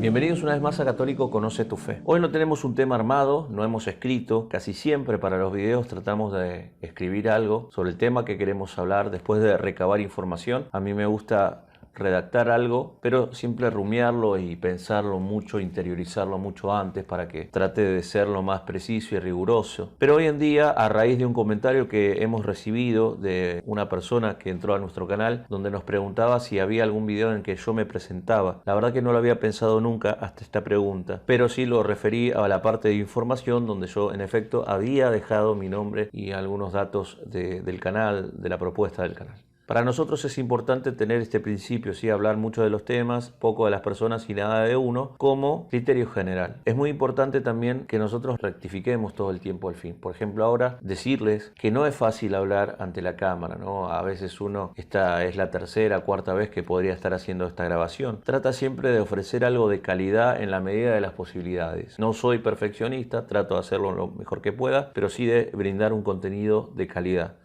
Bienvenidos una vez más a Católico Conoce tu Fe. Hoy no tenemos un tema armado, no hemos escrito. Casi siempre para los videos tratamos de escribir algo sobre el tema que queremos hablar después de recabar información. A mí me gusta redactar algo, pero siempre rumiarlo y pensarlo mucho, interiorizarlo mucho antes para que trate de ser lo más preciso y riguroso. Pero hoy en día, a raíz de un comentario que hemos recibido de una persona que entró a nuestro canal, donde nos preguntaba si había algún video en que yo me presentaba. La verdad que no lo había pensado nunca hasta esta pregunta, pero sí lo referí a la parte de información donde yo en efecto había dejado mi nombre y algunos datos del canal, de la propuesta del canal. Para nosotros es importante tener este principio, ¿sí? Hablar mucho de los temas, poco de las personas y nada de uno, como criterio general. Es muy importante también que nosotros rectifiquemos todo el tiempo al fin. Por ejemplo, ahora decirles que no es fácil hablar ante la cámara, ¿no? A veces esta es la tercera, cuarta vez que podría estar haciendo esta grabación. Trata siempre de ofrecer algo de calidad en la medida de las posibilidades. No soy perfeccionista, trato de hacerlo lo mejor que pueda, pero sí de brindar un contenido de calidad.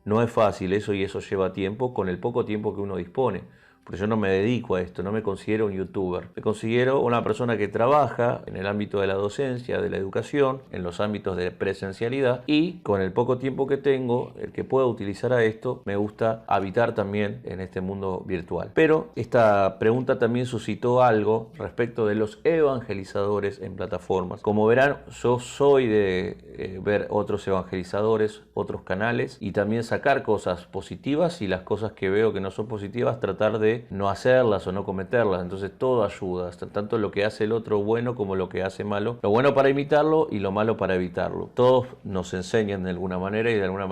No es fácil eso y eso lleva tiempo con el poco tiempo que uno dispone. Porque yo no me dedico a esto, no me considero un youtuber. Me considero una persona que trabaja en el ámbito de la docencia, de la educación, en los ámbitos de presencialidad y con el poco tiempo que tengo, el que pueda utilizar a esto, me gusta habitar también en este mundo virtual. Pero esta pregunta también suscitó algo respecto de los evangelizadores en plataformas. Como verán, yo soy de ver otros evangelizadores, otros canales y también sacar cosas positivas y las cosas que veo que no son positivas, tratar de no hacerlas o no cometerlas. Entonces todo ayuda, tanto lo que hace el otro bueno como lo que hace malo. Lo bueno para imitarlo y lo malo para evitarlo. Todos nos enseñan de alguna manera y de alguna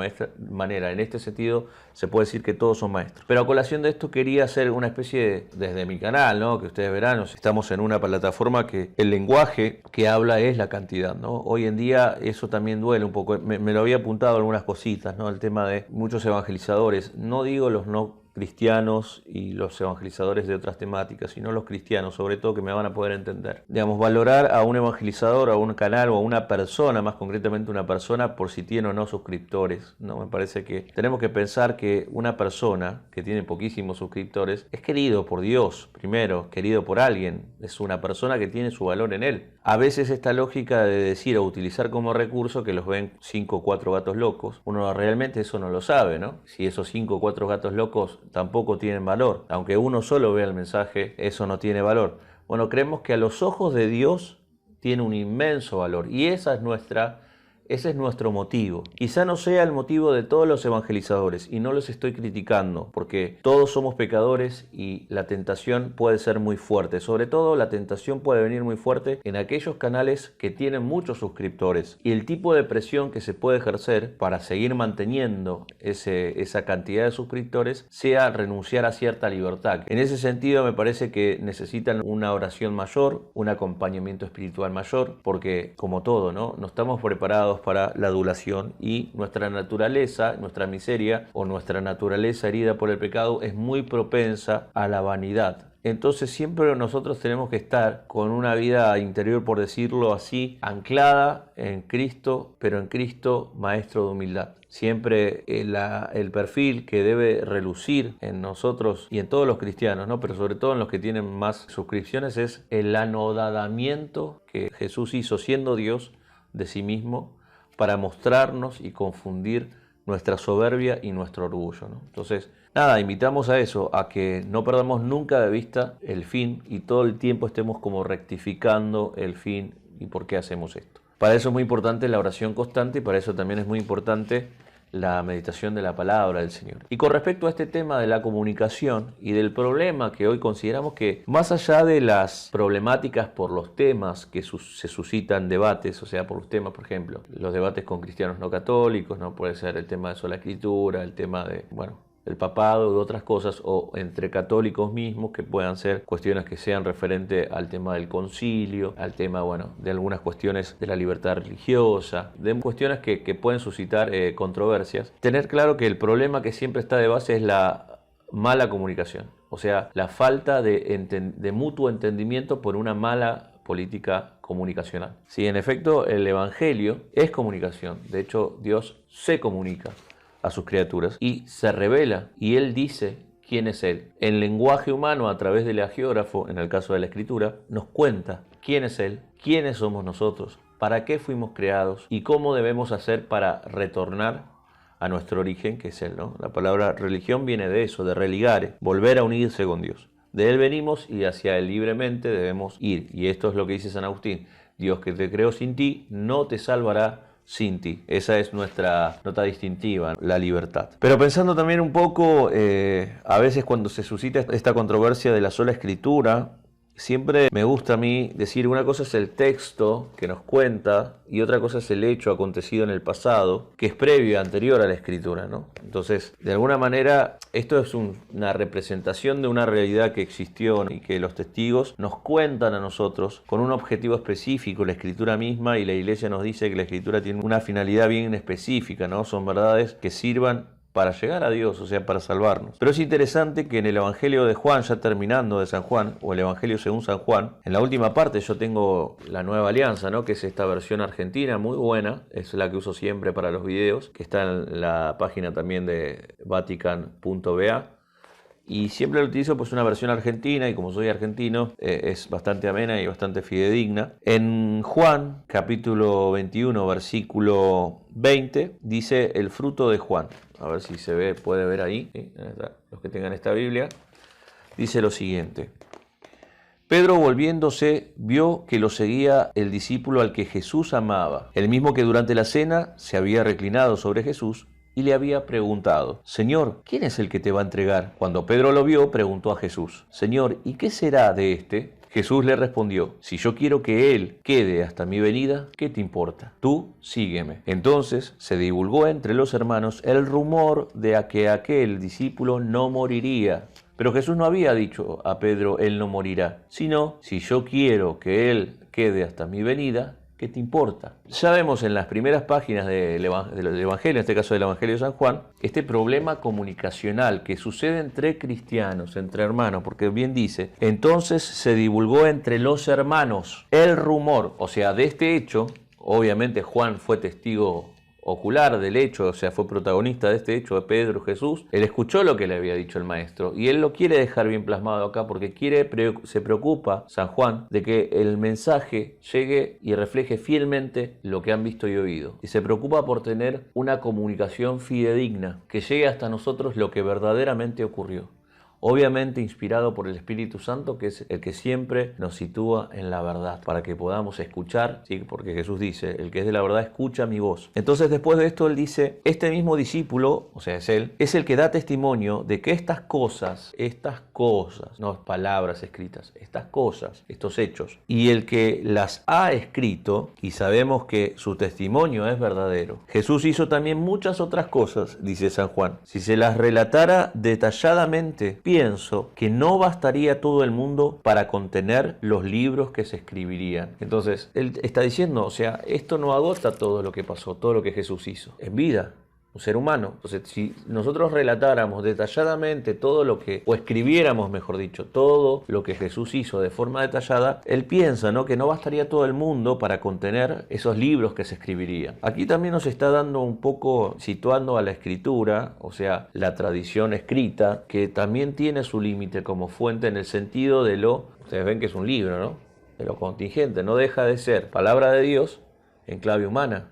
manera en este sentido se puede decir que todos son maestros. Pero a colación de esto quería hacer una especie desde mi canal, ¿no? Que ustedes verán, estamos en una plataforma que el lenguaje que habla es la cantidad, ¿no? Hoy en día eso también duele un poco. Me lo había apuntado algunas cositas, ¿no? El tema de muchos evangelizadores. No digo los no cristianos y los evangelizadores de otras temáticas, sino los cristianos, sobre todo, que me van a poder entender. Digamos, valorar a un evangelizador, a un canal o a una persona, más concretamente una persona, por si tiene o no suscriptores, ¿no? Me parece que tenemos que pensar que una persona que tiene poquísimos suscriptores es querido por Dios, primero, querido por alguien, es una persona que tiene su valor en él. A veces esta lógica de decir o utilizar como recurso que los ven 5 o 4 gatos locos, uno realmente eso no lo sabe, ¿no? Si esos 5 o 4 gatos locos tampoco tienen valor, aunque uno solo vea el mensaje, eso no tiene valor. Bueno, creemos que a los ojos de Dios tiene un inmenso valor y ese es nuestro motivo. Quizá no sea el motivo de todos los evangelizadores y no los estoy criticando porque todos somos pecadores y la tentación puede ser muy fuerte. Sobre todo la tentación puede venir muy fuerte en aquellos canales que tienen muchos suscriptores y el tipo de presión que se puede ejercer para seguir manteniendo esa cantidad de suscriptores sea renunciar a cierta libertad. En ese sentido me parece que necesitan una oración mayor, un acompañamiento espiritual mayor, porque como todo, ¿no? No estamos preparados para la adulación y nuestra naturaleza, nuestra miseria o nuestra naturaleza herida por el pecado es muy propensa a la vanidad. Entonces siempre nosotros tenemos que estar con una vida interior, por decirlo así, anclada en Cristo, pero en Cristo maestro de humildad. Siempre el perfil que debe relucir en nosotros y en todos los cristianos, ¿no? Pero sobre todo en los que tienen más suscripciones, es el anodadamiento que Jesús hizo siendo Dios de sí mismo para mostrarnos y confundir nuestra soberbia y nuestro orgullo, ¿no? Entonces, nada, invitamos a eso, a que no perdamos nunca de vista el fin y todo el tiempo estemos como rectificando el fin y por qué hacemos esto. Para eso es muy importante la oración constante y para eso también es muy importante la meditación de la palabra del Señor. Y con respecto a este tema de la comunicación y del problema que hoy consideramos que más allá de las problemáticas por los temas que se suscitan debates, o sea, por los temas, por ejemplo, los debates con cristianos no católicos, ¿no? Puede ser el tema de sola escritura, el tema de, el papado, de otras cosas, o entre católicos mismos, que puedan ser cuestiones que sean referente al tema del concilio, al tema, de algunas cuestiones de la libertad religiosa, de cuestiones que pueden suscitar controversias. Tener claro que el problema que siempre está de base es la mala comunicación, o sea, la falta de mutuo entendimiento por una mala política comunicacional. Sí, en efecto, el Evangelio es comunicación, de hecho, Dios se comunica a sus criaturas y se revela y Él dice quién es Él. El lenguaje humano, a través del hagiógrafo, en el caso de la escritura, nos cuenta quién es Él, quiénes somos nosotros, para qué fuimos creados y cómo debemos hacer para retornar a nuestro origen, que es Él, ¿no? La palabra religión viene de eso, de religare, volver a unirse con Dios. De Él venimos y hacia Él libremente debemos ir. Y esto es lo que dice San Agustín: Dios que te creó sin ti, no te salvará sin ti. Esa es nuestra nota distintiva, la libertad. Pero pensando también un poco, a veces cuando se suscita esta controversia de la sola escritura, siempre me gusta a mí decir, una cosa es el texto que nos cuenta y otra cosa es el hecho acontecido en el pasado, que es previo, anterior a la escritura, ¿no? Entonces, de alguna manera, esto es una representación de una realidad que existió y que los testigos nos cuentan a nosotros con un objetivo específico, la escritura misma, y la Iglesia nos dice que la escritura tiene una finalidad bien específica, ¿no? Son verdades que sirvan para llegar a Dios, o sea, para salvarnos. Pero es interesante que en el Evangelio de Juan, ya terminando de San Juan, o el Evangelio según San Juan, en la última parte yo tengo la Nueva Alianza, ¿no? Que es esta versión argentina, muy buena, es la que uso siempre para los videos, que está en la página también de vatican.va. Y siempre lo utilizo pues una versión argentina, y como soy argentino es bastante amena y bastante fidedigna. En Juan, capítulo 21, versículo 20, dice el fruto de Juan. A ver si se ve, puede ver ahí, ¿sí? Los que tengan esta Biblia. Dice lo siguiente: Pedro, volviéndose, vio que lo seguía el discípulo al que Jesús amaba, el mismo que durante la cena se había reclinado sobre Jesús y le había preguntado: Señor, ¿quién es el que te va a entregar? Cuando Pedro lo vio, preguntó a Jesús: Señor, ¿y qué será de este? Jesús le respondió: Si yo quiero que él quede hasta mi venida, ¿qué te importa? Tú sígueme. Entonces se divulgó entre los hermanos el rumor de que aquel discípulo no moriría. Pero Jesús no había dicho a Pedro: él no morirá, sino: si yo quiero que él quede hasta mi venida, ¿qué te importa? Ya vemos en las primeras páginas del Evangelio, en este caso del Evangelio de San Juan, este problema comunicacional que sucede entre cristianos, entre hermanos, porque bien dice: entonces se divulgó entre los hermanos el rumor, o sea, de este hecho. Obviamente Juan fue testigo ocular del hecho, o sea, fue protagonista de este hecho de Pedro, Jesús. Él escuchó lo que le había dicho el maestro y él lo quiere dejar bien plasmado acá porque se preocupa San Juan de que el mensaje llegue y refleje fielmente lo que han visto y oído, y se preocupa por tener una comunicación fidedigna, que llegue hasta nosotros lo que verdaderamente ocurrió. Obviamente inspirado por el Espíritu Santo, que es el que siempre nos sitúa en la verdad, para que podamos escuchar, ¿sí? Porque Jesús dice: el que es de la verdad escucha mi voz. Entonces después de esto él dice: este mismo discípulo, o sea es él, es el que da testimonio de que estas cosas, no palabras escritas, estas cosas, estos hechos, y el que las ha escrito, y sabemos que su testimonio es verdadero. Jesús hizo también muchas otras cosas, dice San Juan. Si se las relatara detalladamente, pienso que no bastaría todo el mundo para contener los libros que se escribirían. Entonces, él está diciendo, o sea, esto no agota todo lo que pasó, todo lo que Jesús hizo en vida, un ser humano. Entonces, si nosotros relatáramos detalladamente todo lo que, o escribiéramos, mejor dicho, todo lo que Jesús hizo de forma detallada, él piensa, ¿no?, que no bastaría todo el mundo para contener esos libros que se escribirían. Aquí también nos está dando un poco, situando a la escritura, o sea, la tradición escrita, que también tiene su límite como fuente en el sentido de ustedes ven que es un libro, ¿no?, de lo contingente, no deja de ser palabra de Dios en clave humana.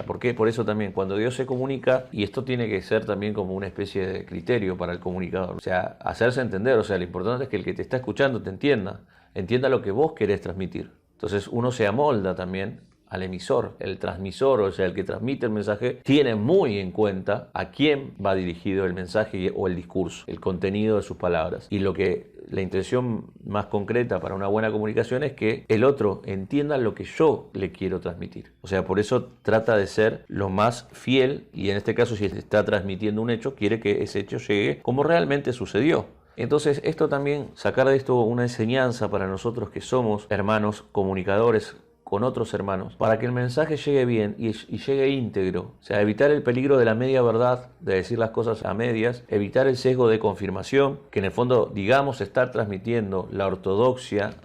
¿Por qué? Por eso también cuando Dios se comunica, y esto tiene que ser también como una especie de criterio para el comunicador, o sea, hacerse entender, o sea, lo importante es que el que te está escuchando te entienda lo que vos querés transmitir. Entonces uno se amolda también al emisor, el transmisor, o sea, el que transmite el mensaje, tiene muy en cuenta a quién va dirigido el mensaje o el discurso, el contenido de sus palabras. Y la intención más concreta para una buena comunicación es que el otro entienda lo que yo le quiero transmitir. O sea, por eso trata de ser lo más fiel, y en este caso, si está transmitiendo un hecho, quiere que ese hecho llegue como realmente sucedió. Entonces, esto también, sacar de esto una enseñanza para nosotros que somos hermanos comunicadores con otros hermanos, para que el mensaje llegue bien y llegue íntegro. O sea, evitar el peligro de la media verdad, de decir las cosas a medias, evitar el sesgo de confirmación, que en el fondo digamos estar transmitiendo la ortodoxia,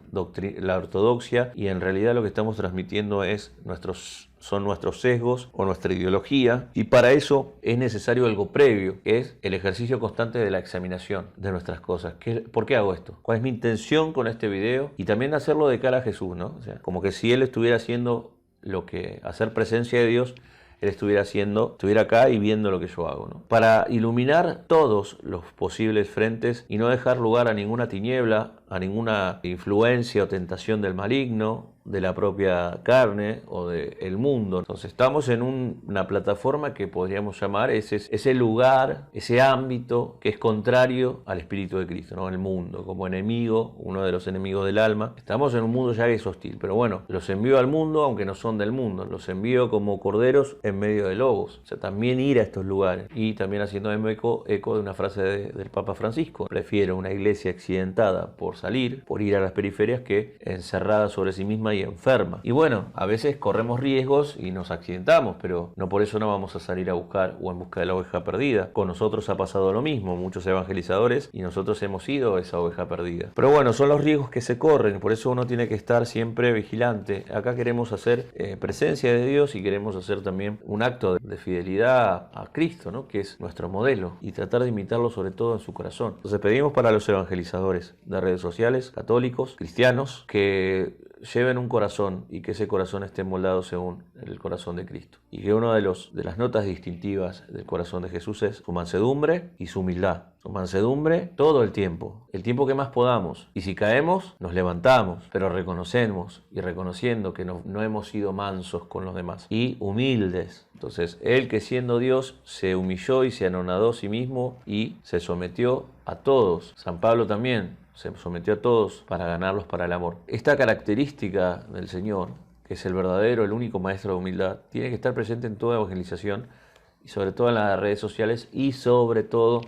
y en realidad lo que estamos transmitiendo es nuestros son nuestros sesgos o nuestra ideología, y para eso es necesario algo previo, que es el ejercicio constante de la examinación de nuestras cosas. ¿Por qué hago esto? ¿Cuál es mi intención con este video? Y también hacerlo de cara a Jesús, ¿no? O sea, como que si Él estuviera haciendo hacer presencia de Dios, Él estuviera acá y viendo lo que yo hago, ¿no? Para iluminar todos los posibles frentes y no dejar lugar a ninguna tiniebla, a ninguna influencia o tentación del maligno, de la propia carne o del mundo. Entonces estamos en una plataforma que podríamos llamar ese lugar, ese ámbito que es contrario al Espíritu de Cristo, ¿no? El mundo, como enemigo, uno de los enemigos del alma. Estamos en un mundo ya que es hostil, pero bueno, los envío al mundo aunque no son del mundo, los envío como corderos en medio de lobos. O sea, también ir a estos lugares. Y también haciendo eco de una frase del Papa Francisco: prefiero una iglesia accidentada por salir, por ir a las periferias, que encerrada sobre sí misma y enferma. Y bueno, a veces corremos riesgos y nos accidentamos, pero no por eso no vamos a salir a buscar o en busca de la oveja perdida. Con nosotros ha pasado lo mismo, muchos evangelizadores, y nosotros hemos sido esa oveja perdida. Pero bueno, son los riesgos que se corren, por eso uno tiene que estar siempre vigilante. Acá queremos hacer presencia de Dios y queremos hacer también un acto de fidelidad a Cristo, ¿no? Que es nuestro modelo, y tratar de imitarlo sobre todo en su corazón. Entonces pedimos para los evangelizadores de redes sociales, católicos, cristianos, que lleven un corazón y que ese corazón esté moldado según el corazón de Cristo. Y que una de las notas distintivas del corazón de Jesús es su mansedumbre y su humildad. Su mansedumbre todo el tiempo que más podamos. Y si caemos, nos levantamos, pero reconocemos y reconociendo que no hemos sido mansos con los demás. Y humildes. Entonces, Él, que siendo Dios, se humilló y se anonadó a sí mismo y se sometió a todos. San Pablo también se sometió a todos para ganarlos para el amor. Esta característica del Señor, que es el verdadero, el único maestro de humildad, tiene que estar presente en toda evangelización, y sobre todo en las redes sociales, y sobre todo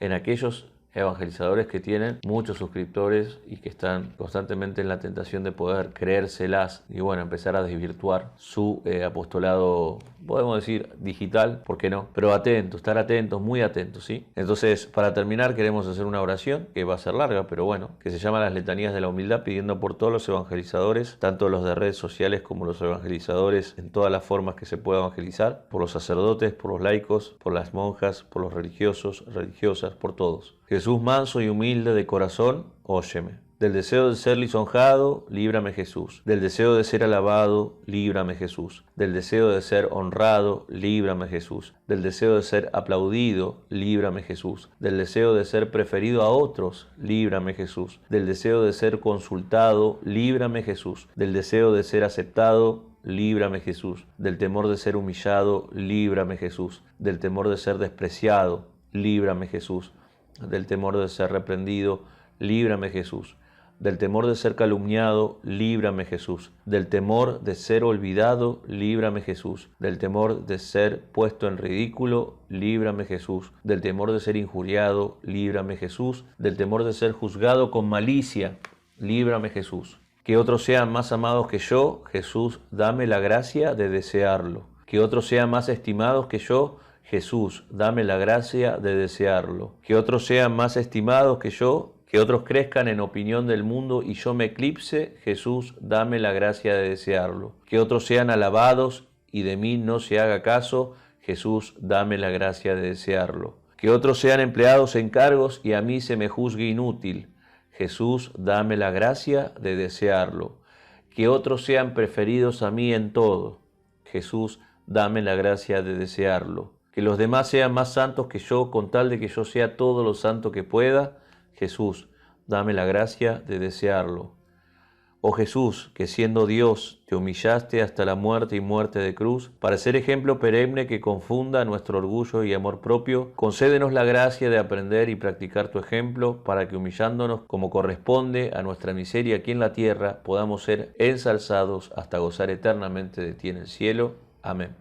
en aquellos evangelizadores que tienen muchos suscriptores y que están constantemente en la tentación de poder creérselas y bueno, empezar a desvirtuar su apostolado, podemos decir digital, ¿por qué no? Pero atentos, estar atentos, muy atentos, ¿sí? Entonces, para terminar, queremos hacer una oración que va a ser larga, pero bueno, que se llama las letanías de la humildad, pidiendo por todos los evangelizadores, tanto los de redes sociales como los evangelizadores en todas las formas que se pueda evangelizar, por los sacerdotes, por los laicos, por las monjas, por los religiosos, religiosas, por todos. Jesús manso y humilde de corazón, óyeme. Del deseo de ser lisonjado, líbrame Jesús. Del deseo de ser alabado, líbrame Jesús. Del deseo de ser honrado, líbrame Jesús. Del deseo de ser aplaudido, líbrame Jesús. Del deseo de ser preferido a otros, líbrame Jesús. Del deseo de ser consultado, líbrame Jesús. Del deseo de ser aceptado, líbrame Jesús. Del temor de ser humillado, líbrame Jesús. Del temor de ser despreciado, líbrame Jesús. Del temor de ser reprendido, líbrame Jesús. Del temor de ser calumniado, líbrame Jesús. Del temor de ser olvidado, líbrame Jesús. Del temor de ser puesto en ridículo, líbrame Jesús. Del temor de ser injuriado, líbrame Jesús. Del temor de ser juzgado con malicia, líbrame Jesús. Que otros sean más amados que yo, Jesús, dame la gracia de desearlo. Que otros sean más estimados que yo, Jesús, dame la gracia de desearlo. Que otros sean más estimados que yo, que otros crezcan en opinión del mundo y yo me eclipse, Jesús, dame la gracia de desearlo. Que otros sean alabados y de mí no se haga caso, Jesús, dame la gracia de desearlo. Que otros sean empleados en cargos y a mí se me juzgue inútil, Jesús, dame la gracia de desearlo. Que otros sean preferidos a mí en todo, Jesús, dame la gracia de desearlo. Que los demás sean más santos que yo, con tal de que yo sea todo lo santo que pueda, Jesús, dame la gracia de desearlo. Oh Jesús, que siendo Dios te humillaste hasta la muerte y muerte de cruz, para ser ejemplo perenne que confunda nuestro orgullo y amor propio, concédenos la gracia de aprender y practicar tu ejemplo, para que humillándonos como corresponde a nuestra miseria aquí en la tierra, podamos ser ensalzados hasta gozar eternamente de ti en el cielo. Amén.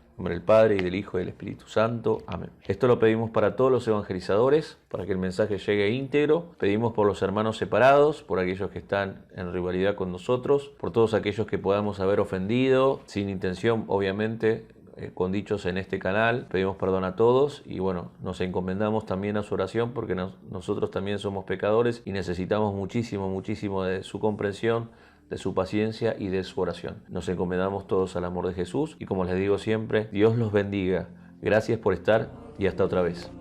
En nombre del Padre, y del Hijo, y del Espíritu Santo. Amén. Esto lo pedimos para todos los evangelizadores, para que el mensaje llegue íntegro. Pedimos por los hermanos separados, por aquellos que están en rivalidad con nosotros, por todos aquellos que podamos haber ofendido, sin intención, obviamente, con dichos en este canal. Pedimos perdón a todos y bueno, nos encomendamos también a su oración, porque nosotros también somos pecadores y necesitamos muchísimo de su comprensión, de su paciencia y de su oración. Nos encomendamos todos al amor de Jesús y como les digo siempre, Dios los bendiga. Gracias por estar y hasta otra vez.